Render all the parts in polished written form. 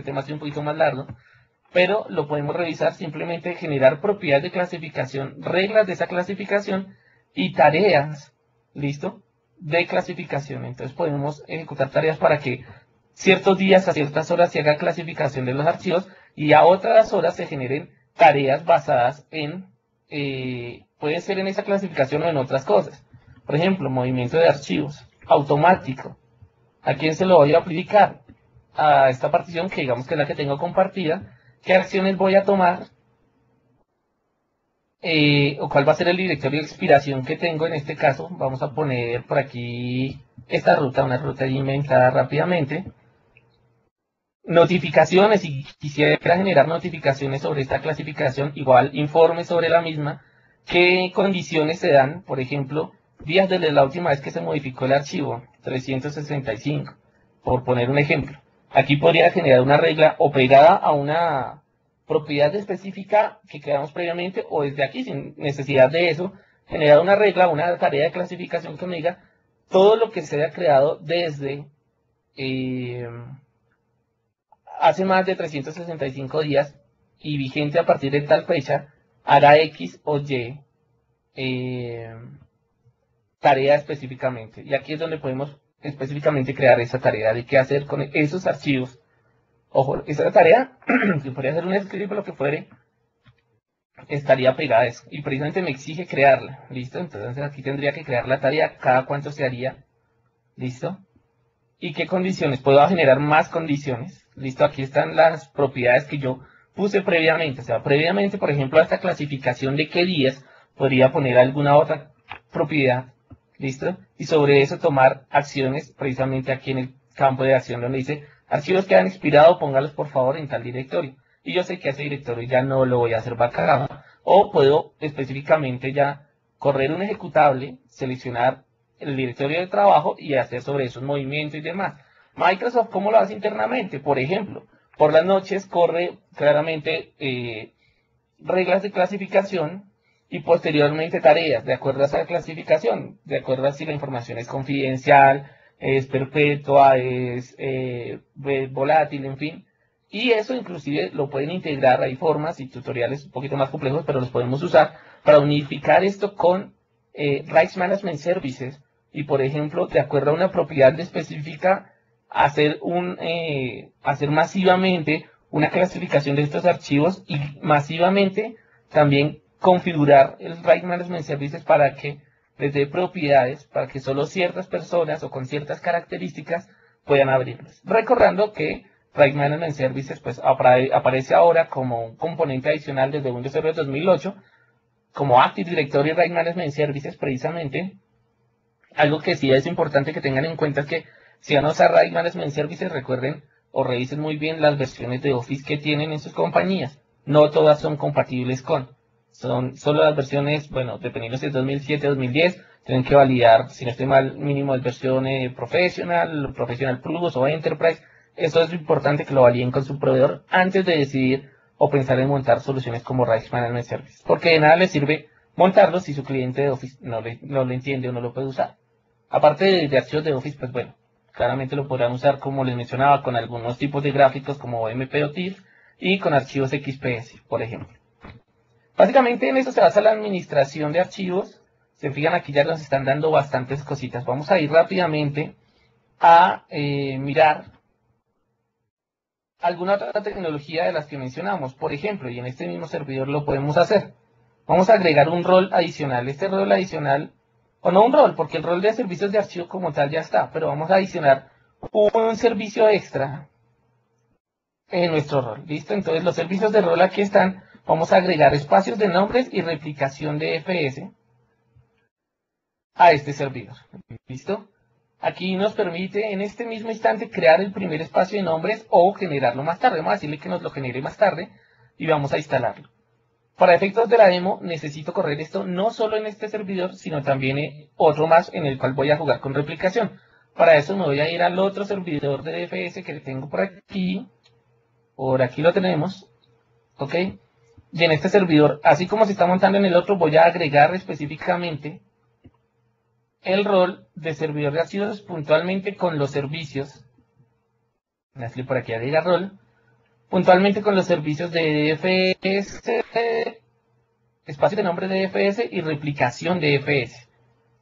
tema es un poquito más largo, pero lo podemos revisar simplemente generar propiedades de clasificación, reglas de esa clasificación y tareas, ¿listo? De clasificación. Entonces podemos ejecutar tareas para que ciertos días a ciertas horas se haga clasificación de los archivos y a otras horas se generen tareas basadas en, puede ser en esa clasificación o en otras cosas. Por ejemplo, movimiento de archivos, automático. ¿A quién se lo voy a aplicar? A esta partición que digamos que es la que tengo compartida. ¿Qué acciones voy a tomar? O cuál va a ser el directorio de expiración que tengo en este caso. Vamos a poner por aquí esta ruta, una ruta inventada rápidamente. Notificaciones, si quisiera generar notificaciones sobre esta clasificación, igual informes sobre la misma, qué condiciones se dan, por ejemplo, días desde la última vez que se modificó el archivo, 365, por poner un ejemplo. Aquí podría generar una regla o pegada a una propiedad específica que creamos previamente o desde aquí, sin necesidad de eso, generar una regla, una tarea de clasificación que me diga todo lo que se haya creado desde hace más de 365 días y vigente a partir de tal fecha, hará X o Y tarea específicamente. Y aquí es donde podemos específicamente crear esa tarea de qué hacer con esos archivos. Ojo, esa tarea, que podría ser un script o lo que fuere, estaría pegada a eso. Y precisamente me exige crearla. ¿Listo? Entonces aquí tendría que crear la tarea, cada cuánto se haría. ¿Listo? ¿Y qué condiciones? Puedo generar más condiciones. ¿Listo? Aquí están las propiedades que yo puse previamente. O sea, previamente, por ejemplo, a esta clasificación de qué días, podría poner alguna otra propiedad. ¿Listo? Y sobre eso tomar acciones precisamente aquí en el campo de acción donde dice archivos que han expirado, póngalos por favor en tal directorio. Y yo sé que ese directorio ya no lo voy a hacer backup. O puedo específicamente ya correr un ejecutable, seleccionar el directorio de trabajo y hacer sobre esos movimientos y demás. Microsoft, ¿cómo lo hace internamente? Por ejemplo, por las noches corre claramente reglas de clasificación y posteriormente tareas de acuerdo a esa clasificación, de acuerdo a si la información es confidencial, es perpetua, es volátil, en fin. Y eso inclusive lo pueden integrar, hay formas y tutoriales un poquito más complejos, pero los podemos usar para unificar esto con Rights Management Services y, por ejemplo, de acuerdo a una propiedad específica, hacer masivamente una clasificación de estos archivos y masivamente también configurar el Rights Management Services para que les dé propiedades, para que solo ciertas personas o con ciertas características puedan abrirlos. Recordando que Rights Management Services pues, aparece ahora como un componente adicional desde Windows Server 2008, como Active Directory Rights Management Services precisamente. Algo que sí es importante que tengan en cuenta es que si van a usar Rights Management Services, recuerden o revisen muy bien las versiones de Office que tienen en sus compañías. No todas son compatibles con. Son solo las versiones, bueno, dependiendo si es 2007 o 2010, tienen que validar, si no estoy mal, mínimo de versión Professional, Professional Plus o Enterprise. Eso es importante que lo validen con su proveedor antes de decidir o pensar en montar soluciones como Rights Management Services. Porque de nada les sirve montarlo si su cliente de Office no lo entiende o no lo puede usar. Aparte de archivos de Office, pues bueno, claramente lo podrán usar como les mencionaba con algunos tipos de gráficos como MP o TIFF y con archivos XPS, por ejemplo. Básicamente en eso se basa la administración de archivos. Se fijan aquí ya nos están dando bastantes cositas. Vamos a ir rápidamente a mirar alguna otra tecnología de las que mencionamos. Por ejemplo, y en este mismo servidor lo podemos hacer. Vamos a agregar un rol adicional. Este rol adicional, o no un rol, porque el rol de servicios de archivo como tal ya está, pero vamos a adicionar un servicio extra en nuestro rol. ¿Listo? Entonces los servicios de rol aquí están. Vamos a agregar espacios de nombres y replicación de FS a este servidor. ¿Listo? Aquí nos permite en este mismo instante crear el primer espacio de nombres o generarlo más tarde. Vamos a decirle que nos lo genere más tarde y vamos a instalarlo. Para efectos de la demo necesito correr esto no solo en este servidor, sino también en otro más en el cual voy a jugar con replicación. Para eso me voy a ir al otro servidor de DFS que tengo por aquí. Por aquí lo tenemos. ¿Ok? Y en este servidor, así como se está montando en el otro, voy a agregar específicamente el rol de servidor de archivos puntualmente con los servicios. Voy a por aquí agrega rol. puntualmente con los servicios de DFS, espacio de nombre de DFS y replicación de DFS.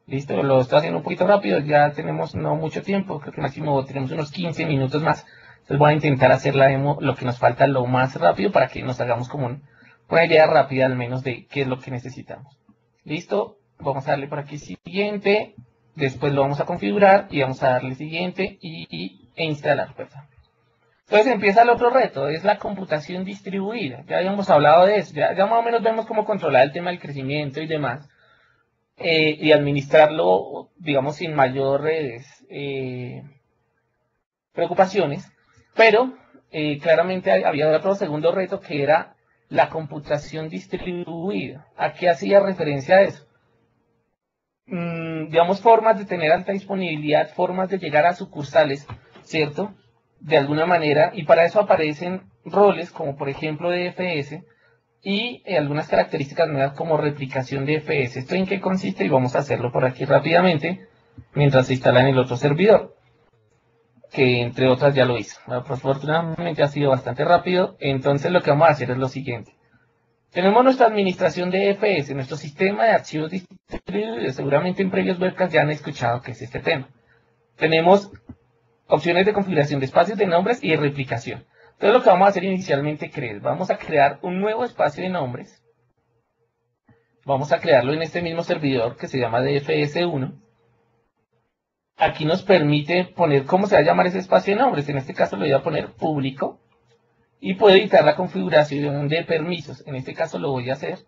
Listo, lo estoy haciendo un poquito rápido, ya tenemos no mucho tiempo, creo que máximo tenemos unos 15 minutos más. Entonces voy a intentar hacer la demo, lo que nos falta lo más rápido para que nos hagamos como una idea rápida al menos de qué es lo que necesitamos. Listo, vamos a darle por aquí siguiente, después lo vamos a configurar y vamos a darle siguiente e instalar, perdón. Entonces empieza el otro reto, es la computación distribuida. Ya habíamos hablado de eso, ya más o menos vemos cómo controlar el tema del crecimiento y demás. Y administrarlo, digamos, sin mayores preocupaciones. Pero claramente había otro segundo reto que era la computación distribuida. ¿A qué hacía referencia a eso? Digamos, formas de tener alta disponibilidad, formas de llegar a sucursales, ¿cierto? De alguna manera, y para eso aparecen roles como por ejemplo DFS y algunas características nuevas como replicación de DFS. ¿Esto en qué consiste? Y vamos a hacerlo por aquí rápidamente mientras se instala en el otro servidor, que entre otras ya lo hizo. Bueno, pues afortunadamente ha sido bastante rápido. Entonces lo que vamos a hacer es lo siguiente. Tenemos nuestra administración de DFS, nuestro sistema de archivos distribuidos. Seguramente en previos webcasts ya han escuchado que es este tema. Tenemos opciones de configuración de espacios de nombres y de replicación. Entonces lo que vamos a hacer inicialmente vamos a crear un nuevo espacio de nombres. Vamos a crearlo en este mismo servidor que se llama DFS1. Aquí nos permite poner cómo se va a llamar ese espacio de nombres. En este caso lo voy a poner público. Y puedo editar la configuración de permisos. En este caso lo voy a hacer.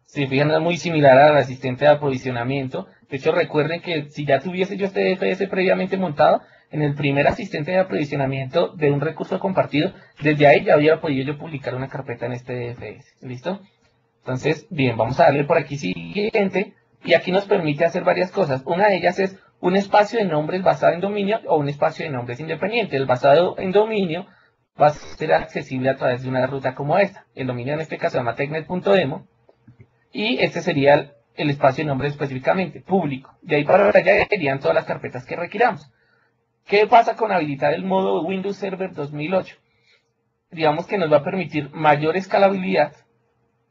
Si fijan, es muy similar al asistente de aprovisionamiento. De hecho, recuerden que si ya tuviese yo este DFS previamente montado, en el primer asistente de aprovisionamiento de un recurso compartido, desde ahí ya hubiera podido yo publicar una carpeta en este DFS. ¿Listo? Entonces, bien, vamos a darle por aquí siguiente. Y aquí nos permite hacer varias cosas. Una de ellas es un espacio de nombres basado en dominio o un espacio de nombres independiente. El basado en dominio va a ser accesible a través de una ruta como esta. El dominio en este caso se llama tecnet.demo. Y este sería el espacio de nombre específicamente, público. De ahí para allá irían todas las carpetas que requiramos. ¿Qué pasa con habilitar el modo Windows Server 2008? Digamos que nos va a permitir mayor escalabilidad,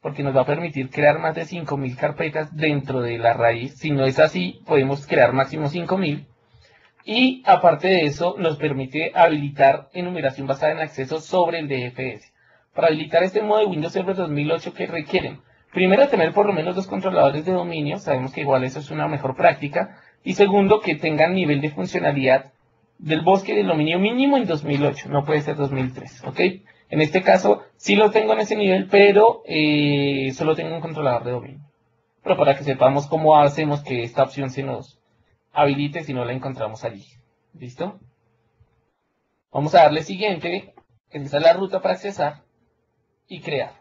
porque nos va a permitir crear más de 5.000 carpetas dentro de la raíz. Si no es así, podemos crear máximo 5.000. Y aparte de eso, nos permite habilitar enumeración basada en acceso sobre el DFS. Para habilitar este modo de Windows Server 2008, ¿qué requieren? Primero, tener por lo menos 2 controladores de dominio. Sabemos que igual eso es una mejor práctica. Y segundo, que tengan nivel de funcionalidad del bosque del dominio mínimo en 2008. No puede ser 2003, ¿ok? En este caso, sí lo tengo en ese nivel, pero solo tengo un controlador de dominio. Pero para que sepamos cómo hacemos que esta opción se nos habilite si no la encontramos allí. ¿Listo? Vamos a darle siguiente. Esa es la ruta para accesar y crear.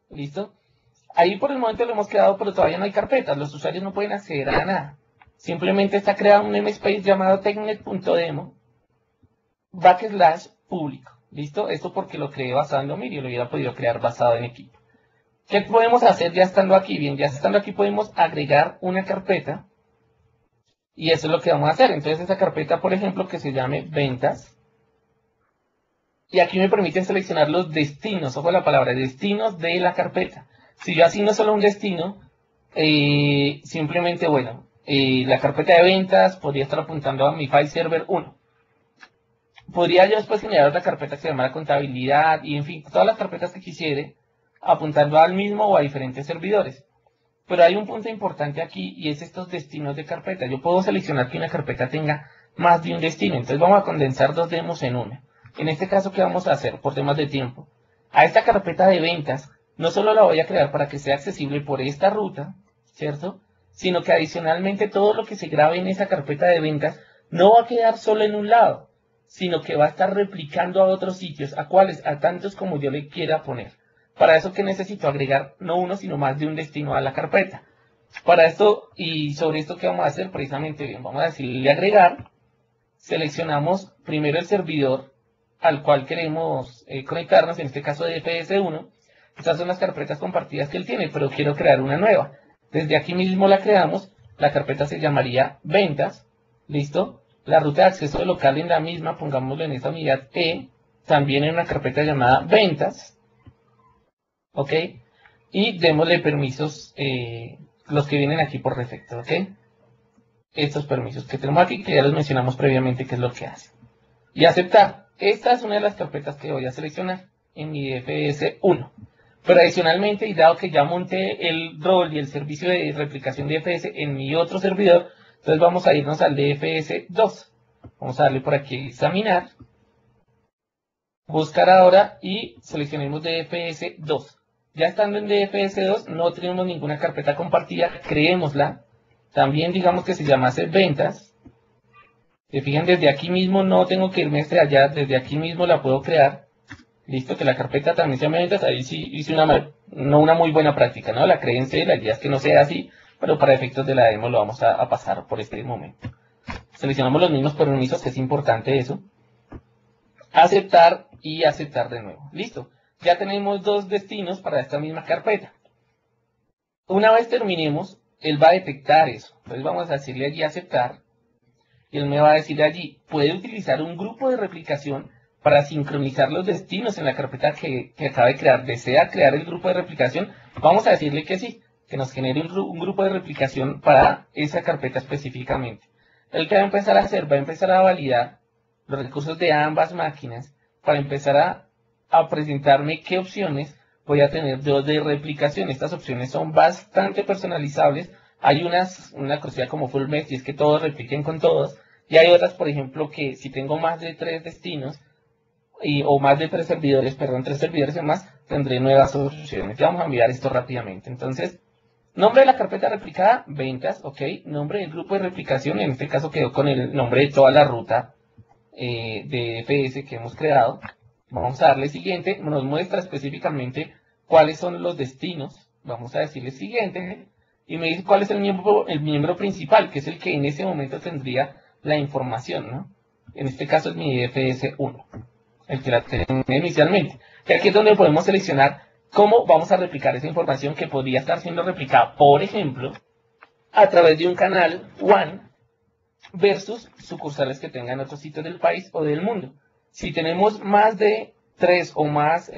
¿Listo? Ahí por el momento lo hemos creado, pero todavía no hay carpetas. Los usuarios no pueden acceder a nada. Simplemente está creado un namespace llamado tecnet.demo / público. ¿Listo? Esto porque lo creé basado en dominio. Lo hubiera podido crear basado en equipo. ¿Qué podemos hacer ya estando aquí? Bien, ya estando aquí podemos agregar una carpeta. Y eso es lo que vamos a hacer. Entonces esa carpeta, por ejemplo, que se llame ventas. Y aquí me permiten seleccionar los destinos. Ojo a la palabra, destinos de la carpeta. Si yo asigno solo un destino, simplemente, bueno, la carpeta de ventas podría estar apuntando a mi file server 1. Podría yo después generar otra carpeta que se llama contabilidad y en fin, todas las carpetas que quisiere, apuntando al mismo o a diferentes servidores. Pero hay un punto importante aquí y es estos destinos de carpeta. Yo puedo seleccionar que una carpeta tenga más de un destino. Entonces vamos a condensar 2 demos en una. En este caso, ¿qué vamos a hacer? Por temas de tiempo. A esta carpeta de ventas, no solo la voy a crear para que sea accesible por esta ruta, ¿cierto? Sino que adicionalmente todo lo que se grabe en esa carpeta de ventas no va a quedar solo en un lado, sino que va a estar replicando a otros sitios. ¿A cuáles? A tantos como yo le quiera poner. Para eso, ¿qué necesito? Agregar no uno, sino más de un destino a la carpeta. Para esto, y sobre esto, ¿qué vamos a hacer? Precisamente, bien, vamos a decirle agregar. Seleccionamos primero el servidor al cual queremos conectarnos, en este caso de DFS1. Estas son las carpetas compartidas que él tiene, pero quiero crear una nueva. Desde aquí mismo la creamos. La carpeta se llamaría ventas. ¿Listo? La ruta de acceso local en la misma, pongámoslo en esta unidad E. también en una carpeta llamada ventas, ¿ok? Y démosle permisos, los que vienen aquí por defecto, ¿ok? Estos permisos que tenemos aquí, que ya los mencionamos previamente, qué es lo que hace. Y aceptar. Esta es una de las carpetas que voy a seleccionar en mi DFS1. Pero adicionalmente, y dado que ya monté el rol y el servicio de replicación de DFS en mi otro servidor, entonces vamos a irnos al DFS2. Vamos a darle por aquí examinar, buscar ahora y seleccionemos DFS2. Ya estando en DFS2 no tenemos ninguna carpeta compartida, creémosla. También digamos que se llamase ventas. Se fijan, desde aquí mismo no tengo que irme hasta allá, desde aquí mismo la puedo crear. Listo, que la carpeta también se llame ventas, ahí sí hice no una muy buena práctica, ¿no? La creen C, la idea es que no sea así, pero para efectos de la demo lo vamos a pasar por este momento. Seleccionamos los mismos permisos, que es importante eso. Aceptar y aceptar de nuevo. Listo, ya tenemos dos destinos para esta misma carpeta. Una vez terminemos, él va a detectar eso. Entonces vamos a decirle allí aceptar. Y él me va a decir allí, puede utilizar un grupo de replicación para sincronizar los destinos en la carpeta que acaba de crear. ¿Desea crear el grupo de replicación? Vamos a decirle que sí, que nos genere un grupo de replicación para esa carpeta específicamente. Él que va a empezar a hacer, va a empezar a validar los recursos de ambas máquinas para empezar a presentarme qué opciones voy a tener yo de replicación. Estas opciones son bastante personalizables. Hay una cosilla como full mesh, y es que todos repliquen con todos. Y hay otras, por ejemplo, que si tengo más de 3 destinos, o más de 3 servidores, perdón, 3 servidores y más, tendré nuevas opciones. Ya vamos a mirar esto rápidamente. Entonces, nombre de la carpeta replicada, ventas, ok. Nombre del grupo de replicación, en este caso quedó con el nombre de toda la ruta de FS que hemos creado. Vamos a darle siguiente, nos muestra específicamente cuáles son los destinos. Vamos a decirle siguiente. Y me dice cuál es el miembro principal, que es el que en ese momento tendría la información, ¿no? En este caso es mi DFS1, el que la tenía inicialmente. Y aquí es donde podemos seleccionar cómo vamos a replicar esa información que podría estar siendo replicada, por ejemplo, a través de un canal WAN versus sucursales que tengan otros sitios del país o del mundo. Si tenemos más de 3 o más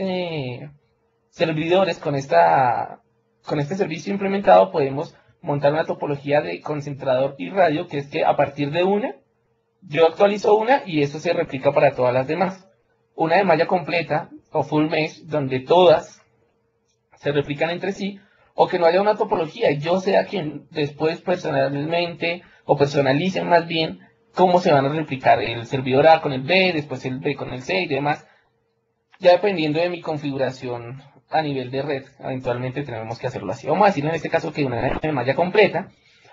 servidores con este servicio implementado, podemos montar una topología de concentrador y radio, que es que a partir de una, yo actualizo una y eso se replica para todas las demás. Una de malla completa o full mesh, donde todas se replican entre sí, o que no haya una topología y yo sea quien después personalmente, o personalicen más bien, cómo se van a replicar el servidor A con el B, después el B con el C y demás. Ya dependiendo de mi configuración a nivel de red, eventualmente tenemos que hacerlo así. Vamos a decir en este caso que una de malla completa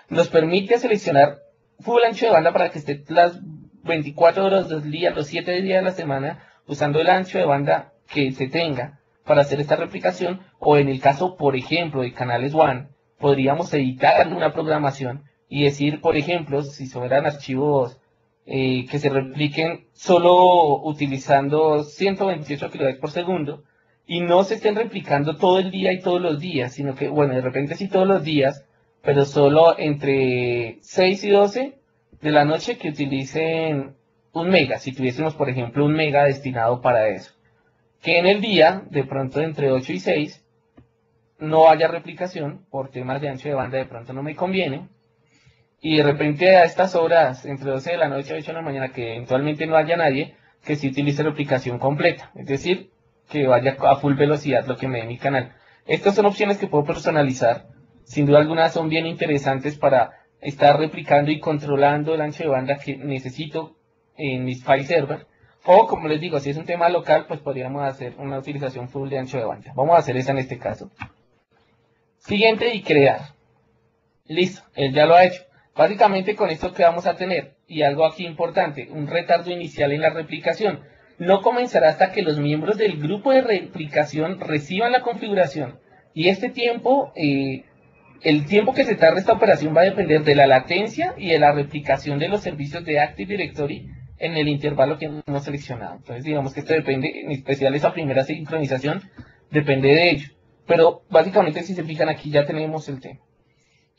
nos permite seleccionar full ancho de banda para que esté las 24 horas del día, los 7 días de la semana, usando el ancho de banda que se tenga para hacer esta replicación. O en el caso, por ejemplo, de canales WAN, podríamos editar una programación y decir, por ejemplo, si fueran archivos que se repliquen solo utilizando 128 kilobytes por segundo y no se estén replicando todo el día y todos los días, sino que, bueno, de repente sí todos los días, pero solo entre 6 y 12 de la noche que utilicen 1 mega, si tuviésemos, por ejemplo, 1 mega destinado para eso. Que en el día, de pronto entre 8 y 6, no haya replicación, por temas de ancho de banda de pronto no me conviene, y de repente a estas horas, entre 12 de la noche y 8 de la mañana, que eventualmente no haya nadie, que sí utilice replicación completa, es decir, que vaya a full velocidad lo que me dé mi canal. Estas son opciones que puedo personalizar, sin duda alguna son bien interesantes para estar replicando y controlando el ancho de banda que necesito en mis file server, o como les digo, si es un tema local, pues podríamos hacer una utilización full de ancho de banda. Vamos a hacer esa en este caso. Siguiente, y crear. Listo, él ya lo ha hecho. Básicamente con esto que vamos a tener, y algo aquí importante, un retardo inicial en la replicación. No comenzará hasta que los miembros del grupo de replicación reciban la configuración. Y este tiempo, el tiempo que se tarde esta operación va a depender de la latencia y de la replicación de los servicios de Active Directory en el intervalo que hemos seleccionado. Entonces digamos que esto depende, en especial esa primera sincronización, depende de ello. Pero básicamente si se fijan aquí ya tenemos el tema.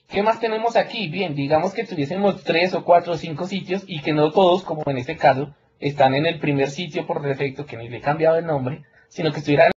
¿Qué más tenemos aquí? Bien, digamos que tuviésemos 3 o 4 o 5 sitios y que no todos, como en este caso, están en el primer sitio por defecto, que ni le he cambiado el nombre, sino que estuvieran